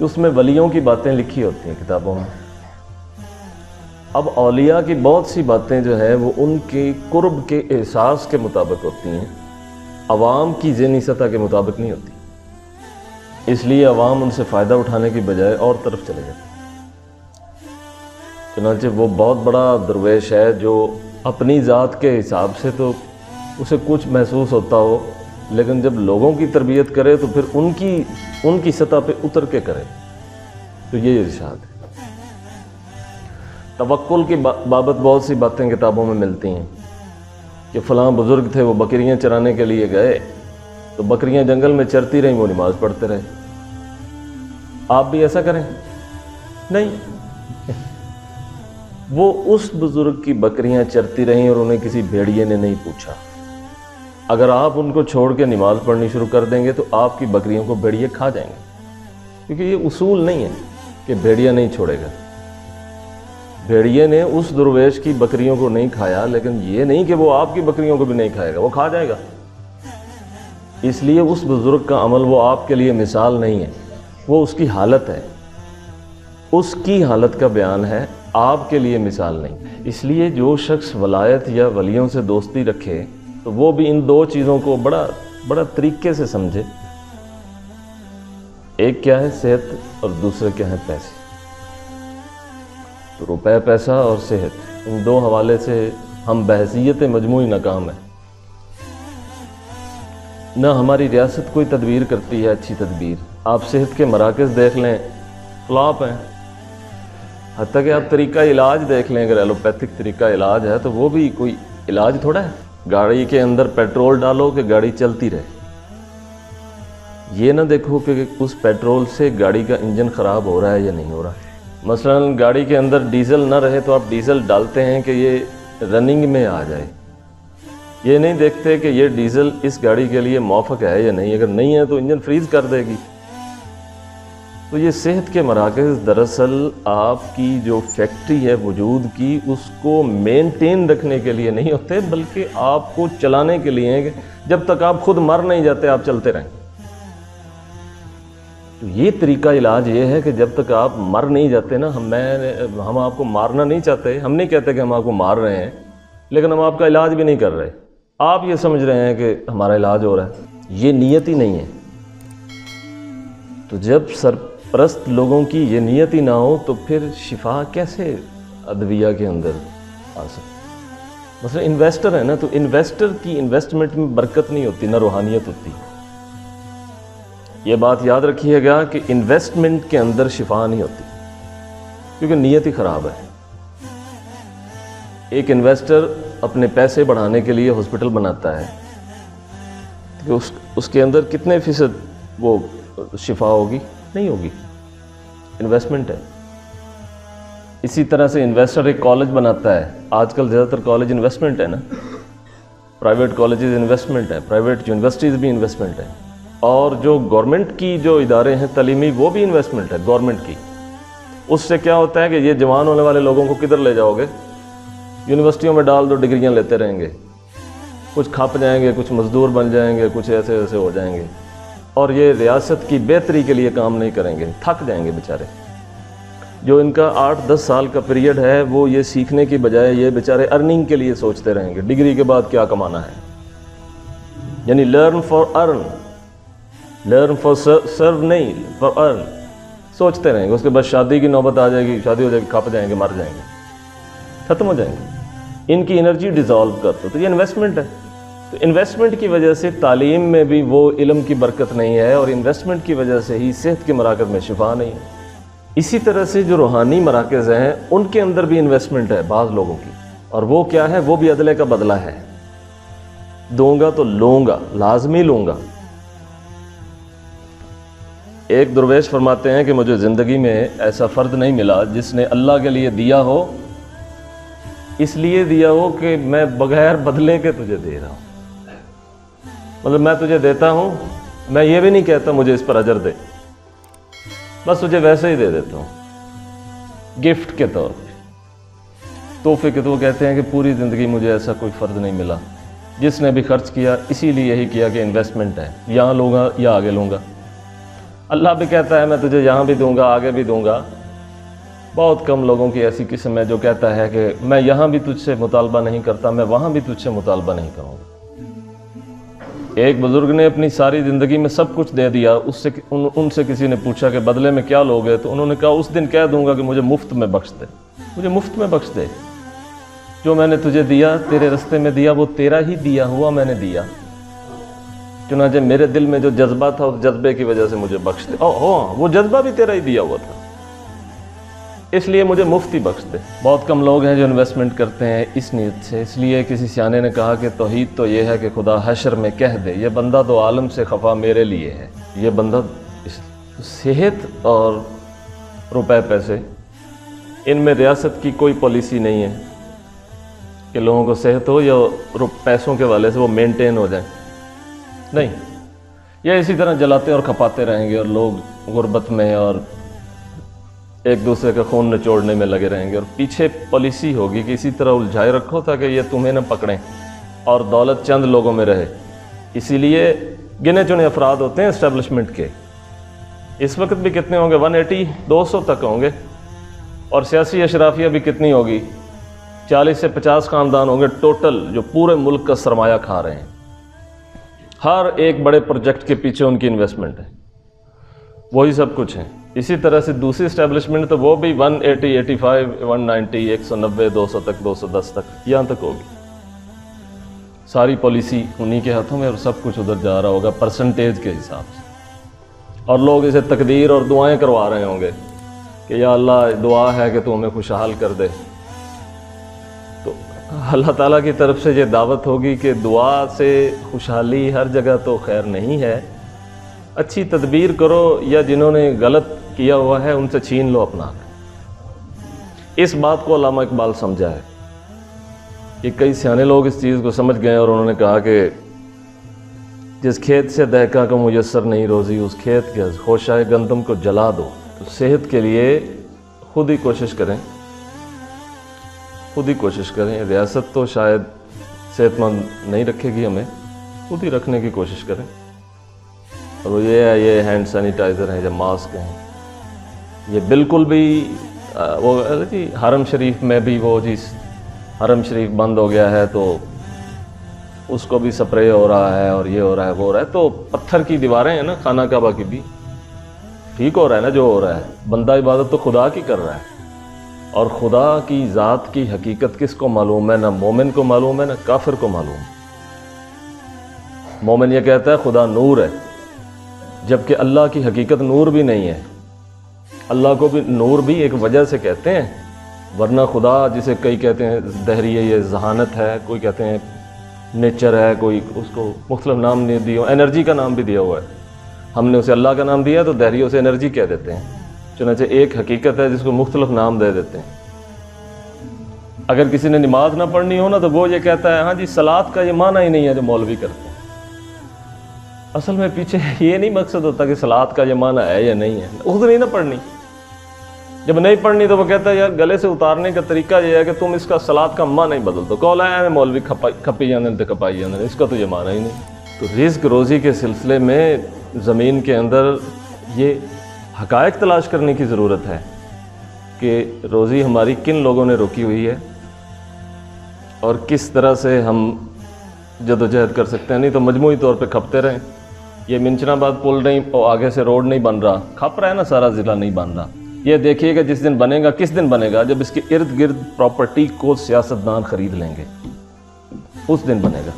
کہ اس میں ولیوں کی باتیں لکھی ہوتی ہیں کتابوں میں. اب اولیاء کی بہت سی باتیں جو ہے وہ ان کے قرب کے احساس کے مطابق ہوتی ہیں، عوام کی ذہنی سطح کے مطابق نہیں ہوتی. اس لیے عوام ان سے فائدہ اٹھانے کی بجائے اور طرف چلے جاتے. چنانچہ وہ بہت بڑا درویش ہے جو اپنی ذات کے حساب سے تو اسے کچھ محسوس ہوتا ہو، لیکن جب لوگوں کی تربیت کرے تو پھر ان کی سطح پہ اتر کے کرے. تو یہ ارشاد ہے. توکل کی بابت بہت سی باتیں کتابوں میں ملتی ہیں کہ فلاں بزرگ تھے، وہ بکریاں چرانے کے لیے گئے تو بکریاں جنگل میں چرتی رہیں، وہ نماز پڑھتے رہے. آپ بھی ایسا کریں؟ نہیں. وہ اس بزرگ کی بکریاں چرتی رہیں اور انہیں کسی بھیڑیے نے نہیں پوچھا. اگر آپ ان کو چھوڑ کے نماز پڑھنی شروع کر دیں گے تو آپ کی بکریوں کو بھیڑیے کھا جائیں گے، کیونکہ یہ اصول نہیں ہے کہ بھیڑیا نہیں چھوڑے گا. بھیڑیے نے اس درویش کی بکریوں کو نہیں کھایا، لیکن یہ نہیں کہ وہ آپ کی بکریوں کو بھی نہیں کھائے گا، وہ کھا جائے گا. اس لیے اس بزرگ کا عمل وہ آپ کے لیے مثال نہیں ہے، وہ اس کی حالت ہے، اس کی حالت کا بیان ہے، آپ کے لیے مثال نہیں. اس لیے جو شخص ولایت یا ولیوں سے دوستی رکھے تو وہ بھی ان دو چیزوں کو بڑا طریقے سے سمجھے. ایک کیا ہے؟ صحت، اور دوسرے کیا ہے؟ پیسے. تو روپے، پیسہ اور صحت، ان دو حوالے سے ہم بحیثیت مجموعی ناکام ہیں. نہ ہماری ریاست کوئی تدبیر کرتی ہے اچھی تدبیر. آپ صحت کے مراکز دیکھ لیں، فلاپ ہیں. حتیٰ کہ آپ طریقہ علاج دیکھ لیں، اگر ایلوپیتھک طریقہ علاج ہے تو وہ بھی کوئی علاج تھوڑا ہے. گاڑی کے اندر پیٹرول ڈالو کہ گاڑی چلتی رہے. یہ نہ دیکھو کہ اس پیٹرول سے گاڑی کا انجن خراب ہو رہا ہے یا نہیں ہو رہا. مثلا گاڑی کے اندر ڈیزل نہ رہے تو آپ ڈیزل ڈالتے ہیں کہ یہ رننگ میں آ جائے. یہ نہیں دیکھتے کہ یہ ڈیزل اس گاڑی کے لیے موافق ہے یا نہیں. اگر نہیں ہے تو انجن فریز کر دے گی. تو یہ صحت کے مراکز دراصل آپ کی جو فیکٹری ہے وجود کی، اس کو مینٹین رکھنے کے لیے نہیں ہوتے، بلکہ آپ کو چلانے کے لیے ہیں کہ جب تک آپ خود مر نہیں جاتے آپ چلتے رہیں. تو یہ طریقہ علاج یہ ہے کہ جب تک آپ مر نہیں جاتے نا، ہم آپ کو مارنا نہیں چاہتے. ہم نہیں کہتے کہ ہم آپ کو مار رہے ہیں، لیکن ہم آپ کا علاج بھی نہیں کر رہے. آپ یہ سمجھ رہے ہیں کہ ہمارا علاج ہو رہا ہے. یہ نیت ہی نہیں ہے. تو جب سرپرست لوگوں کی یہ نیت ہی نہ ہو تو پھر شفا کیسے ادویہ کے اندر آ سکتی؟ مثلا انویسٹر ہے نا، تو انویسٹر کی انویسٹمنٹ میں برکت نہیں ہوتی، نہ روحانیت ہوتی. یہ بات یاد رکھیے گا کہ انویسٹمنٹ کے اندر شفا نہیں ہوتی، کیونکہ نیت ہی خراب ہے. ایک انویسٹر اپنے پیسے بڑھانے کے لیے ہاسپٹل بناتا ہے کہ اس کے اندر کتنے فیصد وہ شفا ہوگی؟ نہیں ہوگی. انویسٹمنٹ ہے. اسی طرح سے انویسٹر ایک کالج بناتا ہے. آج کل زیادہ تر کالج انویسٹمنٹ ہے نا، پرائیویٹ کالجز انویسٹمنٹ ہے، پرائیویٹ یونیورسٹیز بھی انویسٹمنٹ ہے، اور جو گورنمنٹ کی جو ادارے ہیں تعلیمی وہ بھی انویسٹمنٹ ہے گورنمنٹ کی. اس سے کیا ہوتا ہے کہ یہ جوان ہونے والے لوگوں کو کدھر لے جاؤ گے؟ یونیورسٹیوں میں ڈال دو، ڈگریاں لیتے رہیں گے، کچھ کھپ جائیں گے، کچھ مزدور بن جائیں گے، کچھ ایسے ہو جائیں گے، اور یہ ریاست کی بہتری کے لیے کام نہیں کریں گے، تھک جائیں گے بیچارے. جو ان کا 8-10 سال کا پیریڈ ہے وہ یہ سیکھنے کی بجائے یہ بیچارے ارننگ کے لیے سوچتے رہیں گے، ڈگری کے بعد کیا کمانا ہے. یعنی learn for earn, learn for serve نہیں، فار ارن سوچتے رہیں گے. اس کے بعد شادی کی نوبت آ جائے گی، شادی ہو جائے گی، کھپ جائیں گے، مر جائیں گے، ختم ہو جائیں گے. ان کی انرجی ڈیزالو کرتا. تو یہ انویسٹمنٹ ہے. تو انویسٹمنٹ کی وجہ سے تعلیم میں بھی وہ علم کی برکت نہیں ہے، اور انویسٹمنٹ کی وجہ سے ہی صحت کے مراکز میں شفا نہیں ہے. اسی طرح سے جو روحانی مراکز ہیں ان کے اندر بھی انویسٹمنٹ ہے بعض لوگوں کی، اور وہ کیا ہے؟ وہ بھی عدلے کا بدلہ ہے. دوں گا تو لوں گا، لازمی لوں گا. ایک درویش فرماتے ہیں کہ مجھے زندگی میں ایسا فرد نہیں ملا جس نے اللہ کے لیے دیا ہو، اس لیے دیا ہو کہ میں بغیر بدلے کے تجھے دے رہا ہوں. مطلب میں تجھے دیتا ہوں، میں یہ بھی نہیں کہتا مجھے اس پر اجر دے، بس تجھے ویسے ہی دے دیتا ہوں گفٹ کے طور پہ، تحفے کے. تو وہ کہتے ہیں کہ پوری زندگی مجھے ایسا کوئی فرد نہیں ملا جس نے بھی خرچ کیا اسی لیے یہی کیا کہ انویسٹمنٹ ہے، یہاں لوں گا یا آگے لوں گا. اللہ بھی کہتا ہے میں تجھے یہاں بھی دوں گا آگے بھی دوں گا. بہت کم لوگوں کی ایسی قسم ہے جو کہتا ہے کہ میں یہاں بھی تجھ سے مطالبہ نہیں کرتا، میں وہاں بھی تجھ سے مطالبہ نہیں کروں گا. ایک بزرگ نے اپنی ساری زندگی میں سب کچھ دے دیا، ان سے کسی نے پوچھا کہ بدلے میں کیا لوگے؟ تو انہوں نے کہا اس دن کہہ دوں گا کہ مجھے مفت میں بخش دے، مجھے مفت میں بخش دے. جو میں نے تجھے دیا، تیرے رستے میں دیا، وہ تیرا ہی دیا ہوا میں نے دیا. چنانچہ میرے دل میں جو جذبہ تھا اس جذبے کی وجہ سے مجھے بخش دے. وہ جذبہ بھی تیرا ہی دیا ہوا تھا، اس لیے مجھے مفت ہی بخش دے. بہت کم لوگ ہیں جو انویسٹمنٹ کرتے ہیں اس نیت سے. اس لیے کسی سیانے نے کہا کہ توحید تو یہ ہے کہ خدا حشر میں کہہ دے یہ بندہ تو عالم سے خفا میرے لیے ہے. یہ بندہ صحت اور روپے پیسے، ان میں ریاست کی کوئی پالیسی نہیں ہے کہ لوگوں کو صحت ہو یا پیسوں کے والے سے وہ مینٹین ہو جائیں. نہیں، یہ اسی طرح جلاتے اور کھپاتے رہیں گے اور لوگ غربت میں اور ایک دوسرے کا خون نچوڑنے میں لگے رہیں گے. اور پیچھے پالیسی ہوگی کہ اسی طرح الجھائے رکھو تاکہ یہ تمہیں نہ پکڑیں اور دولت چند لوگوں میں رہے. اسی لیے گنے چنے افراد ہوتے ہیں اسٹیبلشمنٹ کے. اس وقت بھی کتنے ہوں گے؟ 180 200 تک ہوں گے. اور سیاسی اشرافیہ بھی کتنی ہوگی؟ 40 سے 50 خاندان ہوں گے ٹوٹل جو پورے ملک کا سرمایہ کھا رہے ہیں. ہر ایک بڑے پروجیکٹ کے پیچھے ان کی انویسٹمنٹ ہے، وہی سب کچھ ہیں. اسی طرح سے دوسری اسٹیبلشمنٹ تو وہ بھی 180 85 190 190 200 تک 210 تک یہاں تک ہوگی. ساری پالیسی انہی کے ہاتھوں میں اور سب کچھ ادھر جا رہا ہوگا پرسنٹیج کے حساب سے. اور لوگ اسے تقدیر اور دعائیں کروا رہے ہوں گے کہ یا اللہ دعا ہے کہ تو ہمیں خوشحال کر دے. تو اللہ تعالیٰ کی طرف سے یہ دعوت ہوگی کہ دعا سے خوشحالی ہر جگہ تو خیر نہیں ہے. اچھی تدبیر کرو یا جنہوں نے غلط کیا ہوا ہے ان سے چھین لو اپنا حق. اس بات کو علامہ اقبال سمجھا ہے کہ کئی سیانے لوگ اس چیز کو سمجھ گئے اور انہوں نے کہا کہ جس کھیت سے دہقاں کو میسر نہیں روزی اس کھیت کے خوشہ گندم کو جلا دو. تو صحت کے لیے خود ہی کوشش کریں، خود ہی کوشش کریں. ریاست تو شاید صحت مند نہیں رکھے گی، ہمیں خود ہی رکھنے کی کوشش کریں. اور وہ یہ ہے، یہ ہینڈ سینیٹائزر ہیں یا ماسک ہیں، یہ بالکل بھی وہ جی حرم شریف میں بھی وہ جی حرم شریف بند ہو گیا ہے تو اس کو بھی سپرے ہو رہا ہے اور یہ ہو رہا ہے وہ ہو رہا ہے. تو پتھر کی دیواریں ہیں نا خانہ کعبہ کی بھی، ٹھیک ہو رہا ہے نا جو ہو رہا ہے. بندہ عبادت تو خدا کی کر رہا ہے اور خدا کی ذات کی حقیقت کس کو معلوم ہے؟ نہ مومن کو معلوم ہے نہ کافر کو معلوم. مومن یہ کہتا ہے خدا نور ہے، جبکہ اللہ کی حقیقت نور بھی نہیں ہے. اللہ کو بھی نور بھی ایک وجہ سے کہتے ہیں، ورنہ خدا جسے کئی کہتے ہیں دہری ہے، یہ ذہانت ہے، کوئی کہتے ہیں نیچر ہے، کوئی اس کو مختلف نام نہیں دیا، انرجی کا نام بھی دیا ہوا ہے. ہم نے اسے اللہ کا نام دیا تو دہری اسے انرجی کہہ دیتے ہیں. چنانچہ ایک حقیقت ہے جس کو مختلف نام دے دیتے ہیں. اگر کسی نے نماز نہ پڑھنی ہو نا تو وہ یہ کہتا ہے ہاں جی صلاۃ کا یہ معنی ہی نہیں ہے جو مولوی کرتے ہیں. اصل میں پیچھے یہ نہیں مقصد ہوتا کہ صلاۃ کا یہ معنی ہے یا نہیں ہے، خود نہیں نہ پڑھنی. جب نہیں پڑھنی تو وہ کہتا ہے یار گلے سے اتارنے کا طریقہ یہ ہے کہ تم اس کا صلاۃ کا معنی نہیں بدل دو. کہو ہے مولوی کھپی جانے تے کپائی جانے، اس کا تو یہ معنی ہی نہیں. تو رزق روزی کے سلسلے میں زمین کے اندر یہ حقائق تلاش کرنے کی ضرورت ہے کہ روزی ہماری کن لوگوں نے روکی ہوئی ہے اور کس طرح سے ہم جدوجہد کر سکتے ہیں. نہیں تو مجموعی طور پہ کھپتے رہیں. یہ منچنا آباد پل نہیں اور آگے سے روڈ نہیں بن رہا، کھپ رہا ہے نا سارا ضلع نہیں بن رہا. یہ دیکھیے کہ جس دن بنے گا، کس دن بنے گا؟ جب اس کے ارد گرد پراپرٹی کو سیاستدان خرید لیں گے، اس دن بنے گا.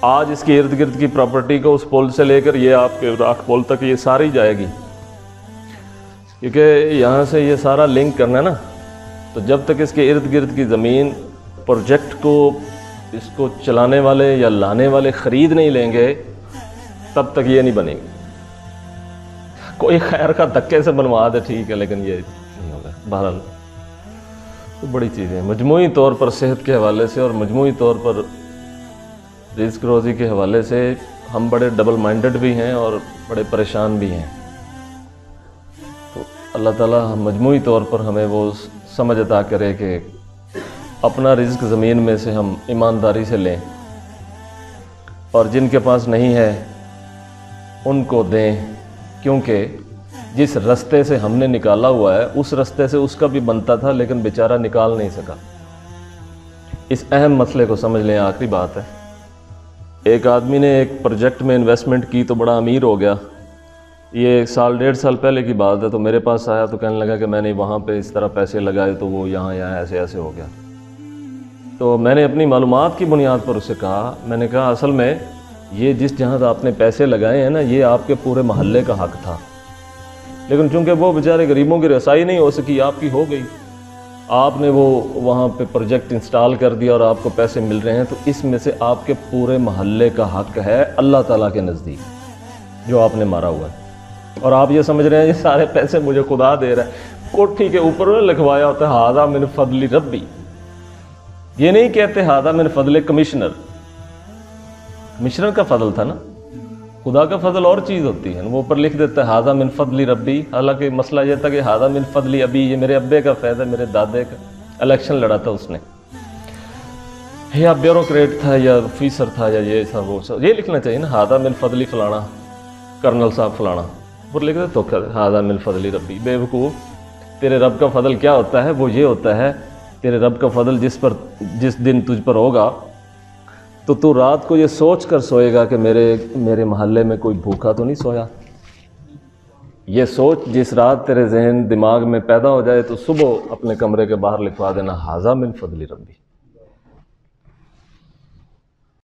آج اس کے ارد گرد کی پراپرٹی کو اس پول سے لے کر یہ آپ کے راکھ پول تک یہ ساری جائے گی، کیونکہ یہاں سے یہ سارا لنک کرنا ہے نا. تو جب تک اس کے ارد گرد کی زمین پروجیکٹ کو اس کو چلانے والے یا لانے والے خرید نہیں لیں گے تب تک یہ نہیں بنے گی. کوئی خیر کا دھکے سے بنوا دے ٹھیک ہے، لیکن یہ نہیں ہوگا. بہرحال تو بڑی چیزیں ہیں مجموعی طور پر صحت کے حوالے سے اور مجموعی طور پر رزق روزی کے حوالے سے ہم بڑے ڈبل مائنڈڈ بھی ہیں اور بڑے پریشان بھی ہیں. تو اللہ تعالیٰ مجموعی طور پر ہمیں وہ سمجھ عطا کرے کہ اپنا رزق زمین میں سے ہم ایمانداری سے لیں اور جن کے پاس نہیں ہے ان کو دیں کیونکہ جس رستے سے ہم نے نکالا ہوا ہے اس رستے سے اس کا بھی بنتا تھا، لیکن بیچارہ نکال نہیں سکا۔ اس اہم مسئلے کو سمجھ لیں۔ آخری بات ہے، ایک آدمی نے ایک پروجیکٹ میں انویسٹمنٹ کی تو بڑا امیر ہو گیا۔ یہ 1.5 سال پہلے کی بات ہے، تو میرے پاس آیا تو کہنے لگا کہ میں نے وہاں پہ اس طرح پیسے لگائے تو وہ یہاں ایسے ایسے ہو گیا۔ تو میں نے اپنی معلومات کی بنیاد پر اسے کہا، میں نے کہا اصل میں یہ جس جہاں آپ نے پیسے لگائے ہیں نا، یہ آپ کے پورے محلے کا حق تھا، لیکن چونکہ وہ بیچارے غریبوں کی رسائی نہیں ہو سکی، آپ کی ہو گئی، آپ نے وہ وہاں پہ پروجیکٹ انسٹال کر دیا اور آپ کو پیسے مل رہے ہیں، تو اس میں سے آپ کے پورے محلے کا حق ہے اللہ تعالیٰ کے نزدیک جو آپ نے مارا ہوا ہے۔ اور آپ یہ سمجھ رہے ہیں یہ سارے پیسے مجھے خدا دے رہا ہے۔ کوٹھی کے اوپر لکھوایا ہوتا ہے ھذا من فضل ربی، یہ نہیں کہتے ھذا من فضل کمشنر۔ کمشنر کا فضل تھا نا، خدا کا فضل اور چیز ہوتی ہے، وہ اوپر لکھ دیتا ہے ھذا من فضل ربی، حالانکہ مسئلہ یہ تھا کہ ھذا من فضل ابی، یہ میرے ابے کا فیض ہے، میرے دادے کا۔ الیکشن لڑا تھا اس نے، یا بیوروکریٹ تھا یا آفیسر تھا یا یہ تھا وہ سب، یہ لکھنا چاہیے نا ھذا من فضل فلانا، کرنل صاحب فلانا، اوپر لکھ دیتے تو ھذا من فضل ربی۔ بے وقوف، تیرے رب کا فضل کیا ہوتا ہے؟ وہ یہ ہوتا ہے تیرے رب کا فضل جس دن تجھ پر ہوگا تو تو رات کو یہ سوچ کر سوئے گا کہ میرے محلے میں کوئی بھوکا تو نہیں سویا۔ یہ سوچ جس رات تیرے ذہن دماغ میں پیدا ہو جائے تو صبح اپنے کمرے کے باہر لکھوا دینا ھذا من فضل ربی۔